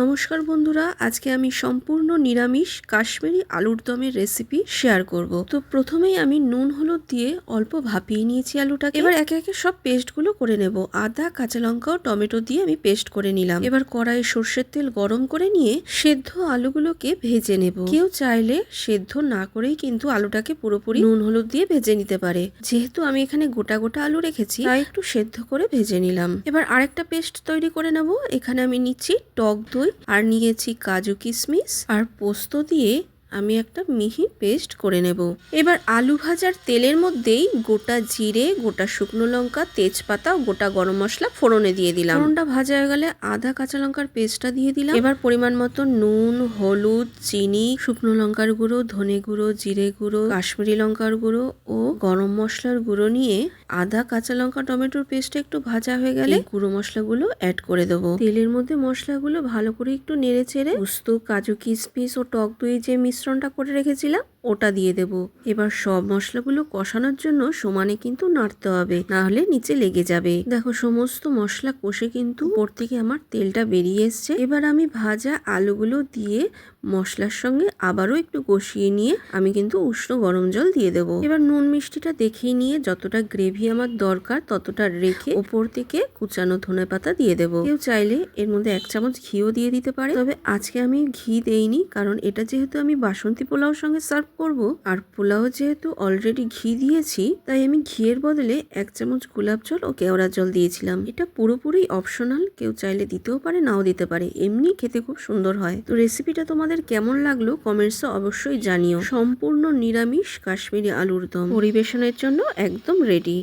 নমস্কার বন্ধুরা, আজকে আমি সম্পূর্ণ নিরামিষ কাশ্মীরি আলুর দমের রেসিপি শেয়ার করব। তো প্রথমেই আমি নুন হলুদ দিয়ে অল্প ভাপিয়ে নিয়েছি আলুটাকে। এবার একে একে সব পেস্টগুলো করে নেব। আদা, কাঁচা লঙ্কা ও টমেটো দিয়ে আমি পেস্ট করে নিলাম। এবার কড়াইয়ে সর্ষের তেল গরম করে নিয়ে সেদ্ধ আলুগুলোকে ভেজে নেব। কেউ চাইলে সেদ্ধ না করেই কিন্তু আলুটাকে পুরোপুরি নুন হলুদ দিয়ে ভেজে নিতে পারে। যেহেতু আমি এখানে গোটা গোটা আলু রেখেছি, তাই একটু সেদ্ধ করে ভেজে নিলাম। এবার আরেকটা পেস্ট তৈরি করে নেব। এখানে আমি নিচ্ছি টক দই আর নিয়েছি কাজু কিশমিশ আর পোস্ত দিয়ে আমি একটা মিহি পেস্ট করে নেব। এবার আলু ভাজার তেলের মধ্যেই গোটা জিরে, গোটা শুকনো লঙ্কা, তেজপাতা ও গোটা গরম মশলা ফোড়নে দিয়ে দিলাম। ফোড়নটা ভাজা হয়ে গেলে আদা কাঁচা লঙ্কার পেস্টটা দিয়ে দিলাম। এবার পরিমাণ মতো নুন, হলুদ, চিনি, শুকনো লঙ্কার গুঁড়ো, ধনে গুঁড়ো, জিরে গুঁড়ো, কাশ্মীরি লঙ্কার গুঁড়ো ও গরম মশলার গুঁড়ো নিয়ে আদা কাঁচা লঙ্কা টমেটোর পেস্টটা একটু ভাজা হয়ে গেলে গুঁড়ো মশলাগুলো অ্যাড করে দেবো। তেলের মধ্যে মশলাগুলো ভালো করে একটু নেড়ে চেড়ে পোস্ত, কাজু কিশমিশ ও টক দই যে মিশ্রণটা করে রেখেছিলাম ওটা দিয়ে দেব। এবার সব মশলাগুলো কষানোর জন্য সমানে কিন্তু নাড়তে হবে, না হলে নিচে লেগে যাবে। দেখো সমস্ত মশলা কষে কিন্তু উপর থেকে আমার তেলটা বেরিয়ে এসছে। এবার আমি ভাজা আলুগুলো দিয়ে মশলার সঙ্গে আবারও একটু কষিয়ে নিয়ে আমি কিন্তু উষ্ণ গরম জল দিয়ে দেবো। এবার নুন মিষ্টিটা দেখিয়ে নিয়ে যতটা গ্রেভি আমার দরকার ততটা রেখে ওপর থেকে কুচানো ধনেপাতা দিয়ে দেবো। কেউ চাইলে এর মধ্যে 1 চামচ ঘিও দিয়ে দিতে পারে, তবে আজকে আমি ঘি দেইনি, কারণ এটা যেহেতু আমি বাসন্তী পোলাওর সঙ্গে সার্ভ করব আর পোলাও যেহেতু অলরেডি ঘি দিয়েছি, তাই আমি ঘিয়ের বদলে 1 চামচ গোলাপ জল ও কেওড়া জল দিয়েছিলাম। এটা পুরোপুরি অপশনাল, কেউ চাইলে দিতেও পারে নাও দিতে পারে, এমনি খেতে খুব সুন্দর হয়। তো রেসিপিটা তোমাদের কেমন লাগলো কমেন্টসে অবশ্যই জানিও। সম্পূর্ণ নিরামিষ কাশ্মীরি আলুর দম পরিবেশনের জন্য একদম রেডি।